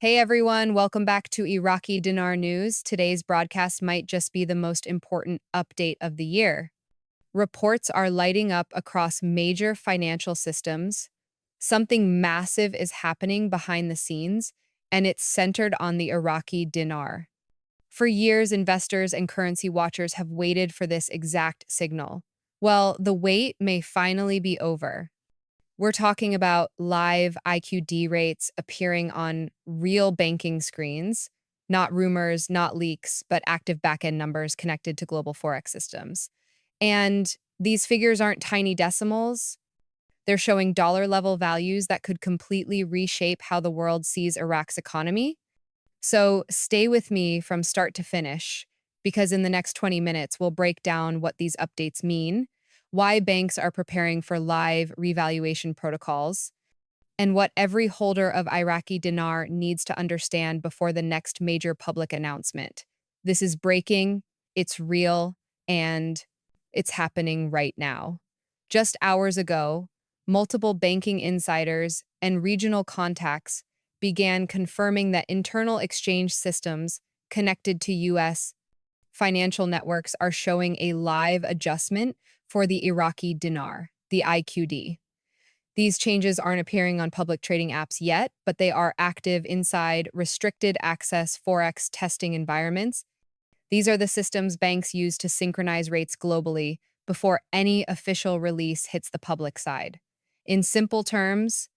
Hey everyone, welcome back to Iraqi Dinar News. Today's broadcast might just be the most important update of the year. Reports are lighting up across major financial systems. Something massive is happening behind the scenes, and it's centered on the Iraqi dinar. For years, investors and currency watchers have waited for this exact signal. Well, the wait may finally be over. We're talking about live IQD rates appearing on real banking screens, not rumors, not leaks, but active backend numbers connected to global forex systems. And these figures aren't tiny decimals. They're showing dollar level values that could completely reshape how the world sees Iraq's economy. So stay with me from start to finish, because in the next 20 minutes, we'll break down what these updates mean, why banks are preparing for live revaluation protocols, and what every holder of Iraqi dinar needs to understand before the next major public announcement. This is breaking, it's real, and it's happening right now. Just hours ago, multiple banking insiders and regional contacts began confirming that internal exchange systems connected to U.S. financial networks are showing a live adjustment for the Iraqi dinar, the IQD. These changes aren't appearing on public trading apps yet, but they are active inside restricted access forex testing environments. These are the systems banks use to synchronize rates globally before any official release hits the public side. In simple terms,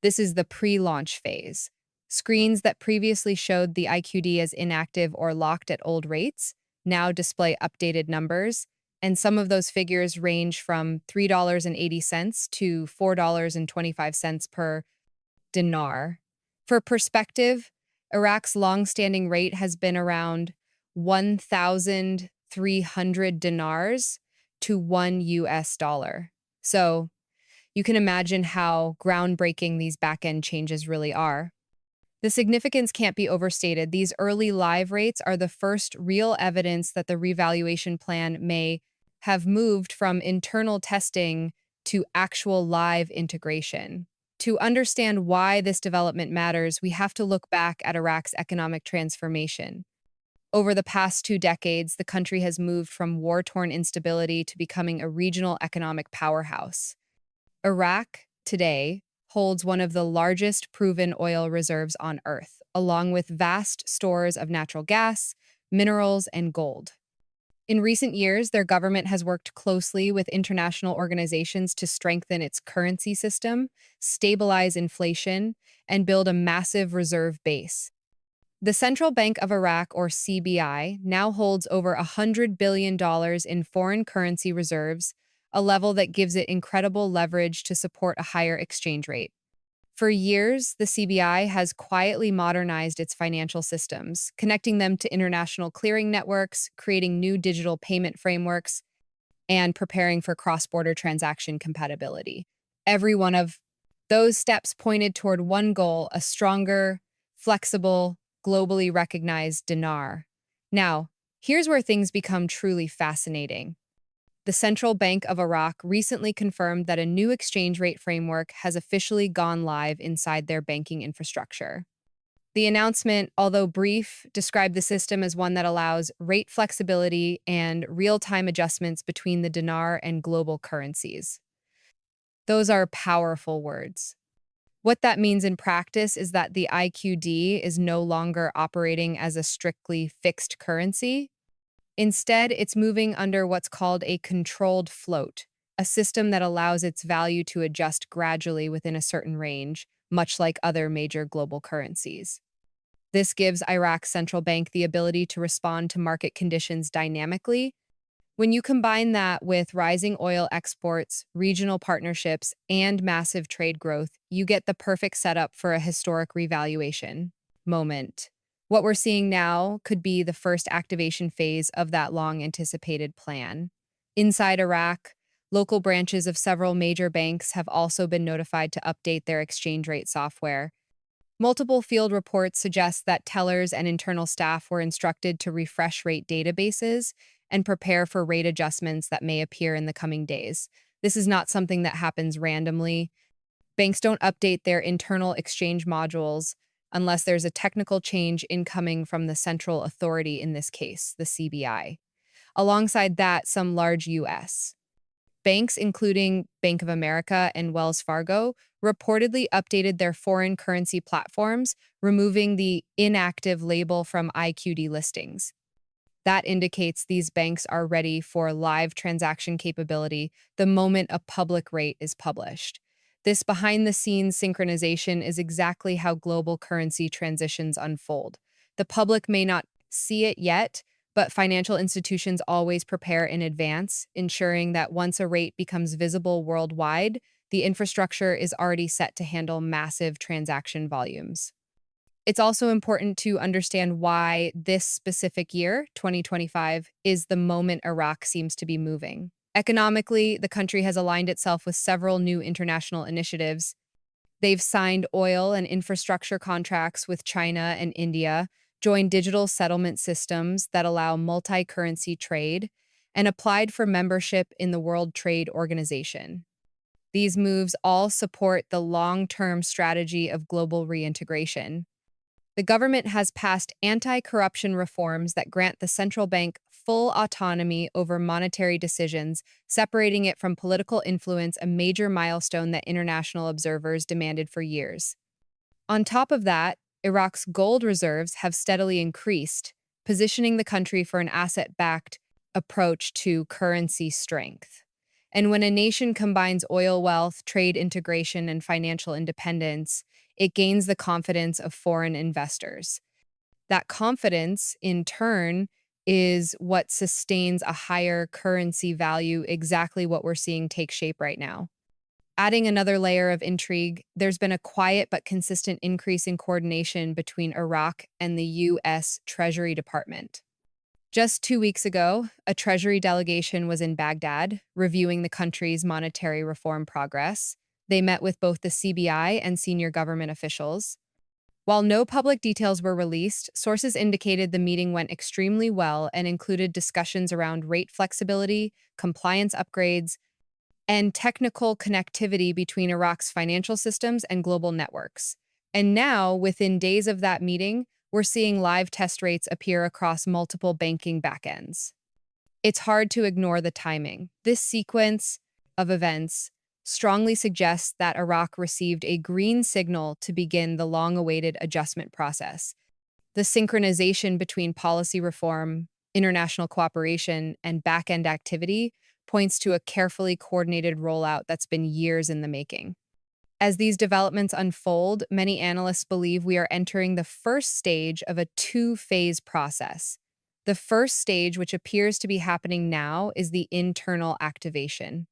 this is the pre-launch phase. Screens that previously showed the IQD as inactive or locked at old rates now display updated numbers, and some of those figures range from $3.80 to $4.25 per dinar. For perspective, Iraq's long-standing rate has been around 1,300 dinars to $1. So you can imagine how groundbreaking these back-end changes really are. The significance can't be overstated. These early live rates are the first real evidence that the revaluation plan may have moved from internal testing to actual live integration. To understand why this development matters, we have to look back at Iraq's economic transformation. Over the past 2 decades, the country has moved from war-torn instability to becoming a regional economic powerhouse. Iraq, today, holds one of the largest proven oil reserves on Earth, along with vast stores of natural gas, minerals, and gold. In recent years, their government has worked closely with international organizations to strengthen its currency system, stabilize inflation, and build a massive reserve base. The Central Bank of Iraq, or CBI, now holds over $100 billion in foreign currency reserves, a level that gives it incredible leverage to support a higher exchange rate. For years, the CBI has quietly modernized its financial systems, connecting them to international clearing networks, creating new digital payment frameworks, and preparing for cross-border transaction compatibility. Every one of those steps pointed toward one goal: a stronger, flexible, globally recognized dinar. Now, here's where things become truly fascinating. The Central Bank of Iraq recently confirmed that a new exchange rate framework has officially gone live inside their banking infrastructure. The announcement, although brief, described the system as one that allows rate flexibility and real-time adjustments between the dinar and global currencies. Those are powerful words. What that means in practice is that the IQD is no longer operating as a strictly fixed currency. Instead, it's moving under what's called a controlled float, a system that allows its value to adjust gradually within a certain range, much like other major global currencies. This gives Iraq's central bank the ability to respond to market conditions dynamically. When you combine that with rising oil exports, regional partnerships, and massive trade growth, you get the perfect setup for a historic revaluation moment. What we're seeing now could be the first activation phase of that long-anticipated plan. Inside Iraq, local branches of several major banks have also been notified to update their exchange rate software. Multiple field reports suggest that tellers and internal staff were instructed to refresh rate databases and prepare for rate adjustments that may appear in the coming days. This is not something that happens randomly. Banks don't update their internal exchange modules unless there's a technical change incoming from the central authority, in this case, the CBI. Alongside that, some large U.S. banks, including Bank of America and Wells Fargo, reportedly updated their foreign currency platforms, removing the inactive label from IQD listings. That indicates these banks are ready for live transaction capability the moment a public rate is published. This behind-the-scenes synchronization is exactly how global currency transitions unfold. The public may not see it yet, but financial institutions always prepare in advance, ensuring that once a rate becomes visible worldwide, the infrastructure is already set to handle massive transaction volumes. It's also important to understand why this specific year, 2025, is the moment Iraq seems to be moving. Economically, the country has aligned itself with several new international initiatives. They've signed oil and infrastructure contracts with China and India, joined digital settlement systems that allow multi-currency trade, and applied for membership in the World Trade Organization. These moves all support the long-term strategy of global reintegration. The government has passed anti-corruption reforms that grant the central bank full autonomy over monetary decisions, separating it from political influence, a major milestone that international observers demanded for years. On top of that, Iraq's gold reserves have steadily increased, positioning the country for an asset-backed approach to currency strength. And when a nation combines oil wealth, trade integration, and financial independence, it gains the confidence of foreign investors. That confidence, in turn, is what sustains a higher currency value, exactly what we're seeing take shape right now. Adding another layer of intrigue, there's been a quiet but consistent increase in coordination between Iraq and the U.S. Treasury Department. Just 2 weeks ago, a Treasury delegation was in Baghdad, reviewing the country's monetary reform progress. They met with both the CBI and senior government officials. While no public details were released, sources indicated the meeting went extremely well and included discussions around rate flexibility, compliance upgrades, and technical connectivity between Iraq's financial systems and global networks. And now, within days of that meeting, we're seeing live test rates appear across multiple banking backends. It's hard to ignore the timing. This sequence of events strongly suggests that Iraq received a green signal to begin the long-awaited adjustment process. The synchronization between policy reform, international cooperation, and back-end activity points to a carefully coordinated rollout that's been years in the making. As these developments unfold, many analysts believe we are entering the first stage of a two-phase process. The first stage, which appears to be happening now, is the internal activation.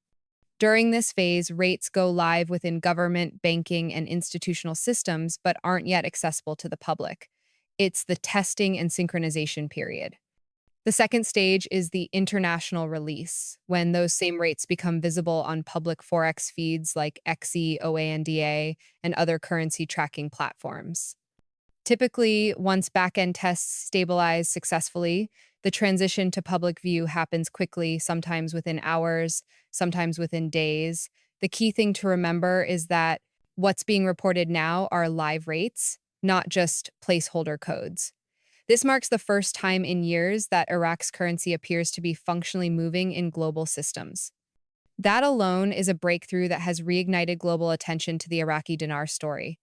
During this phase, rates go live within government, banking, and institutional systems, but aren't yet accessible to the public. It's the testing and synchronization period. The second stage is the international release, when those same rates become visible on public forex feeds like XE, OANDA, and other currency tracking platforms. Typically, once back-end tests stabilize successfully, the transition to public view happens quickly, sometimes within hours, sometimes within days. The key thing to remember is that what's being reported now are live rates, not just placeholder codes. This marks the first time in years that Iraq's currency appears to be functionally moving in global systems. That alone is a breakthrough that has reignited global attention to the Iraqi dinar story.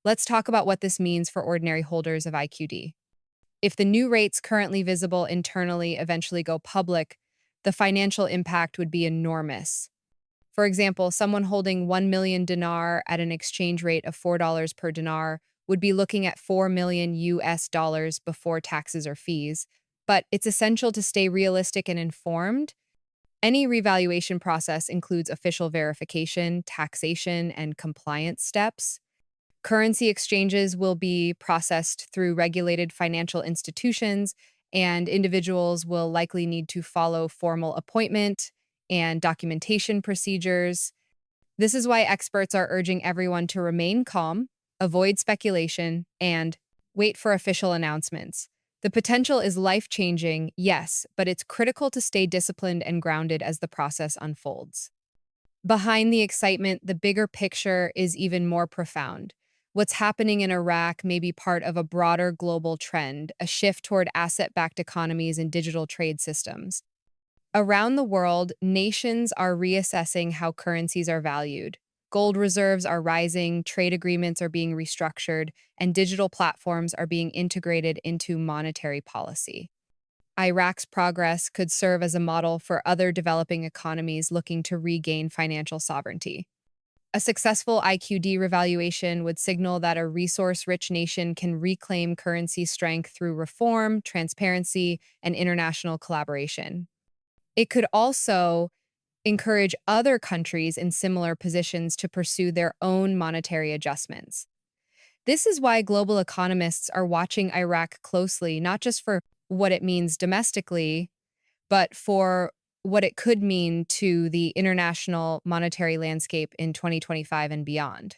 Let's talk about what this means for ordinary holders of IQD. If the new rates currently visible internally eventually go public, the financial impact would be enormous. For example, someone holding 1 million dinar at an exchange rate of $4 per dinar would be looking at 4 million US dollars before taxes or fees. But it's essential to stay realistic and informed. Any revaluation process includes official verification, taxation, and compliance steps. Currency exchanges will be processed through regulated financial institutions, and individuals will likely need to follow formal appointment and documentation procedures. This is why experts are urging everyone to remain calm, avoid speculation, and wait for official announcements. The potential is life-changing, yes, but it's critical to stay disciplined and grounded as the process unfolds. Behind the excitement, the bigger picture is even more profound. What's happening in Iraq may be part of a broader global trend, a shift toward asset-backed economies and digital trade systems. Around the world, nations are reassessing how currencies are valued. Gold reserves are rising, trade agreements are being restructured, and digital platforms are being integrated into monetary policy. Iraq's progress could serve as a model for other developing economies looking to regain financial sovereignty. A successful IQD revaluation would signal that a resource-rich nation can reclaim currency strength through reform, transparency, and international collaboration. It could also encourage other countries in similar positions to pursue their own monetary adjustments. This is why global economists are watching Iraq closely, not just for what it means domestically, but for what it could mean to the international monetary landscape in 2025 and beyond.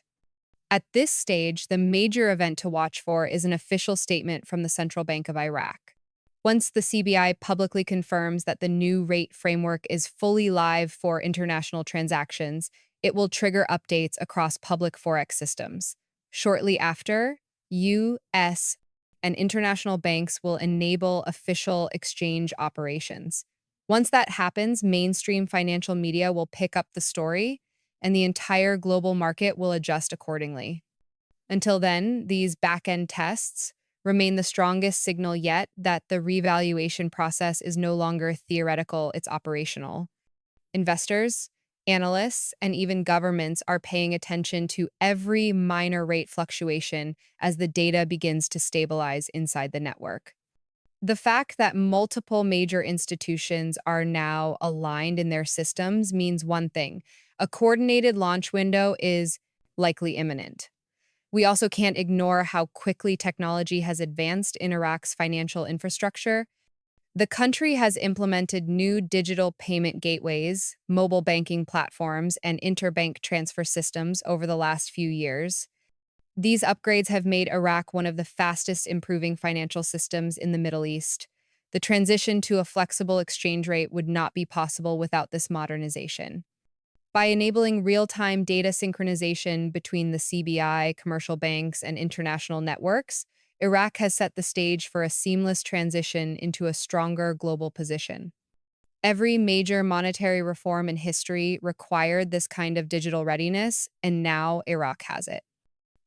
At this stage, the major event to watch for is an official statement from the Central Bank of Iraq. Once the CBI publicly confirms that the new rate framework is fully live for international transactions, it will trigger updates across public forex systems. Shortly after, U.S. and international banks will enable official exchange operations. Once that happens, mainstream financial media will pick up the story, and the entire global market will adjust accordingly. Until then, these back-end tests remain the strongest signal yet that the revaluation process is no longer theoretical, it's operational. Investors, analysts, and even governments are paying attention to every minor rate fluctuation as the data begins to stabilize inside the network. The fact that multiple major institutions are now aligned in their systems means one thing: a coordinated launch window is likely imminent. We also can't ignore how quickly technology has advanced in Iraq's financial infrastructure. The country has implemented new digital payment gateways, mobile banking platforms, and interbank transfer systems over the last few years. These upgrades have made Iraq one of the fastest improving financial systems in the Middle East. The transition to a flexible exchange rate would not be possible without this modernization. By enabling real-time data synchronization between the CBI, commercial banks, and international networks, Iraq has set the stage for a seamless transition into a stronger global position. Every major monetary reform in history required this kind of digital readiness, and now Iraq has it.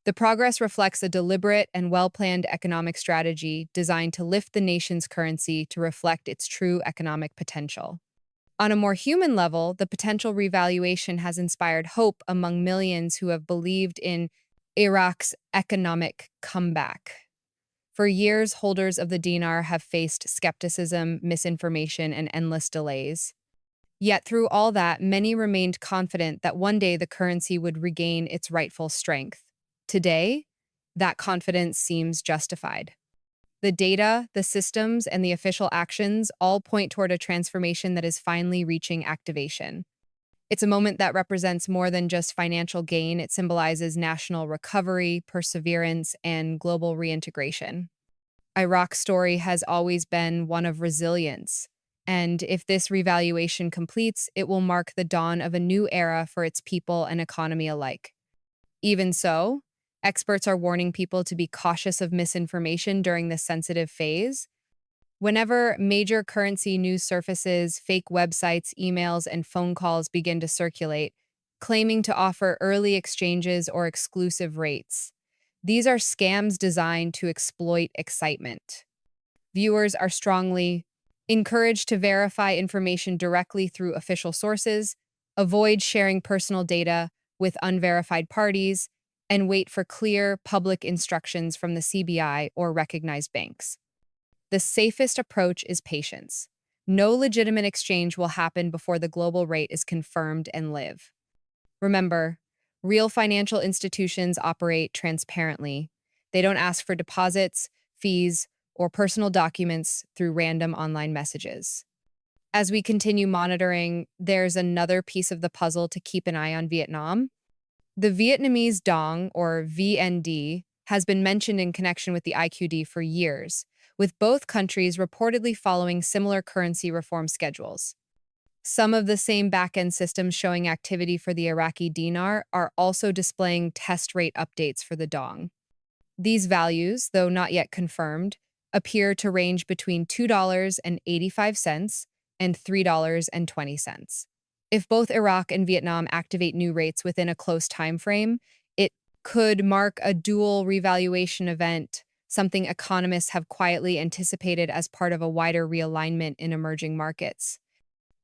The progress reflects a deliberate and well-planned economic strategy designed to lift the nation's currency to reflect its true economic potential. On a more human level, the potential revaluation has inspired hope among millions who have believed in Iraq's economic comeback. For years, holders of the dinar have faced skepticism, misinformation, and endless delays. Yet through all that, many remained confident that one day the currency would regain its rightful strength. Today, that confidence seems justified. The data, the systems, and the official actions all point toward a transformation that is finally reaching activation. It's a moment that represents more than just financial gain. It symbolizes national recovery, perseverance, and global reintegration. Iraq's story has always been one of resilience, and if this revaluation completes, it will mark the dawn of a new era for its people and economy alike. Even so, experts are warning people to be cautious of misinformation during this sensitive phase. Whenever major currency news surfaces, fake websites, emails, and phone calls begin to circulate, claiming to offer early exchanges or exclusive rates. These are scams designed to exploit excitement. Viewers are strongly encouraged to verify information directly through official sources, avoid sharing personal data with unverified parties, and wait for clear public instructions from the CBI or recognized banks. The safest approach is patience. No legitimate exchange will happen before the global rate is confirmed and live. Remember, real financial institutions operate transparently. They don't ask for deposits, fees, or personal documents through random online messages. As we continue monitoring, there's another piece of the puzzle to keep an eye on: Vietnam. The Vietnamese dong, or VND, has been mentioned in connection with the IQD for years, with both countries reportedly following similar currency reform schedules. Some of the same backend systems showing activity for the Iraqi dinar are also displaying test rate updates for the dong. These values, though not yet confirmed, appear to range between $2.85 and $3.20. If both Iraq and Vietnam activate new rates within a close time frame, it could mark a dual revaluation event, something economists have quietly anticipated as part of a wider realignment in emerging markets.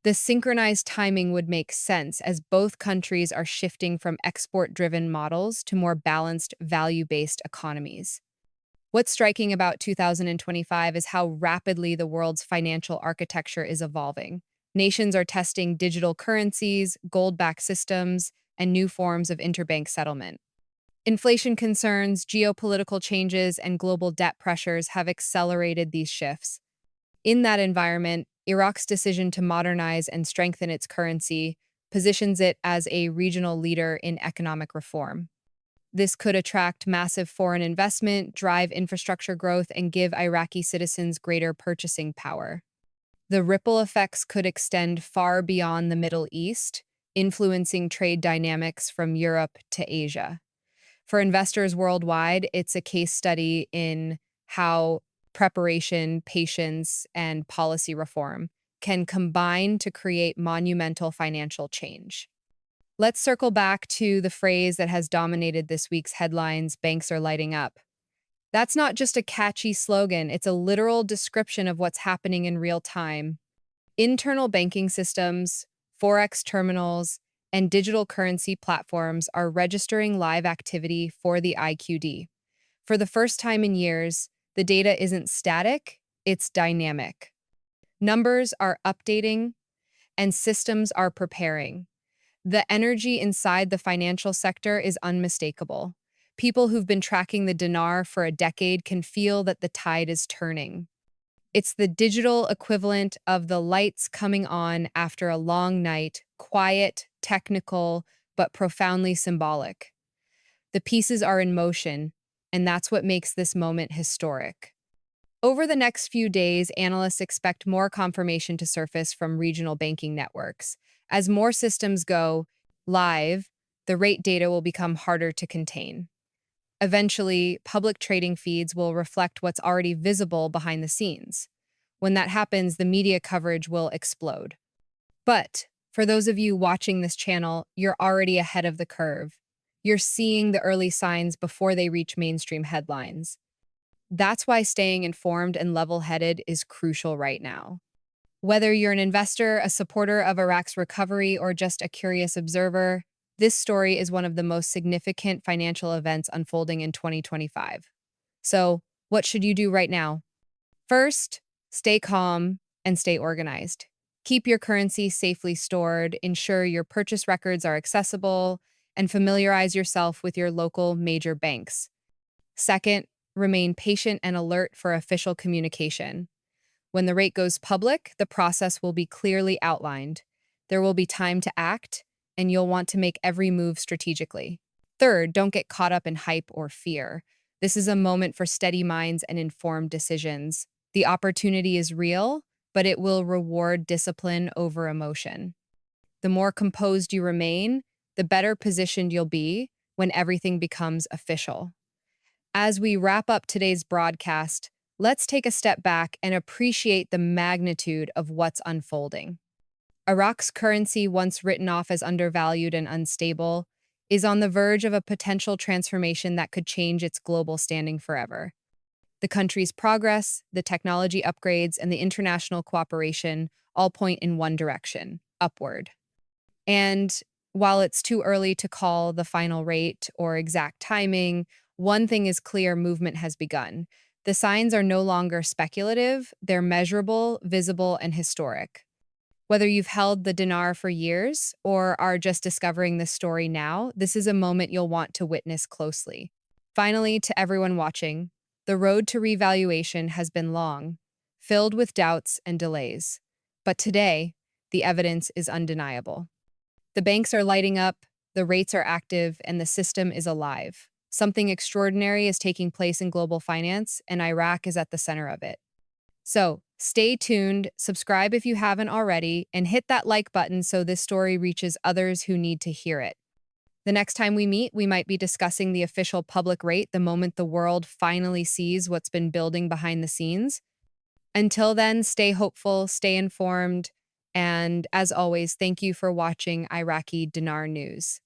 The synchronized timing would make sense as both countries are shifting from export-driven models to more balanced, value-based economies. What's striking about 2025 is how rapidly the world's financial architecture is evolving. Nations are testing digital currencies, gold-backed systems, and new forms of interbank settlement. Inflation concerns, geopolitical changes, and global debt pressures have accelerated these shifts. In that environment, Iraq's decision to modernize and strengthen its currency positions it as a regional leader in economic reform. This could attract massive foreign investment, drive infrastructure growth, and give Iraqi citizens greater purchasing power. The ripple effects could extend far beyond the Middle East, influencing trade dynamics from Europe to Asia. For investors worldwide, it's a case study in how preparation, patience, and policy reform can combine to create monumental financial change. Let's circle back to the phrase that has dominated this week's headlines: banks are lighting up. That's not just a catchy slogan, it's a literal description of what's happening in real time. Internal banking systems, forex terminals, and digital currency platforms are registering live activity for the IQD. For the first time in years, the data isn't static, it's dynamic. Numbers are updating, and systems are preparing. The energy inside the financial sector is unmistakable. People who've been tracking the dinar for a decade can feel that the tide is turning. It's the digital equivalent of the lights coming on after a long night, quiet, technical, but profoundly symbolic. The pieces are in motion, and that's what makes this moment historic. Over the next few days, analysts expect more confirmation to surface from regional banking networks. As more systems go live, the rate data will become harder to contain. Eventually, public trading feeds will reflect what's already visible behind the scenes. When that happens, the media coverage will explode. But for those of you watching this channel, you're already ahead of the curve. You're seeing the early signs before they reach mainstream headlines. That's why staying informed and level-headed is crucial right now. Whether you're an investor, a supporter of Iraq's recovery, or just a curious observer, this story is one of the most significant financial events unfolding in 2025. So, what should you do right now? First, stay calm and stay organized. Keep your currency safely stored, ensure your purchase records are accessible, and familiarize yourself with your local major banks. Second, remain patient and alert for official communication. When the rate goes public, the process will be clearly outlined. There will be time to act, and you'll want to make every move strategically. Third, don't get caught up in hype or fear. This is a moment for steady minds and informed decisions. The opportunity is real, but it will reward discipline over emotion. The more composed you remain, the better positioned you'll be when everything becomes official. As we wrap up today's broadcast, let's take a step back and appreciate the magnitude of what's unfolding. Iraq's currency, once written off as undervalued and unstable, is on the verge of a potential transformation that could change its global standing forever. The country's progress, the technology upgrades, and the international cooperation all point in one direction: upward. And while it's too early to call the final rate or exact timing, one thing is clear: movement has begun. The signs are no longer speculative, they're measurable, visible, and historic. Whether you've held the dinar for years or are just discovering this story now, this is a moment you'll want to witness closely. Finally, to everyone watching, the road to revaluation has been long, filled with doubts and delays. But today, the evidence is undeniable. The banks are lighting up, the rates are active, and the system is alive. Something extraordinary is taking place in global finance, and Iraq is at the center of it. So stay tuned, subscribe if you haven't already, and hit that like button so this story reaches others who need to hear it. The next time we meet, we might be discussing the official public rate the moment the world finally sees what's been building behind the scenes. Until then, stay hopeful, stay informed, and as always, thank you for watching Iraqi Dinar News.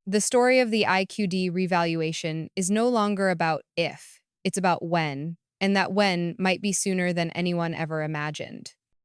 The story of the IQD revaluation is no longer about if, it's about when, and that when might be sooner than anyone ever imagined.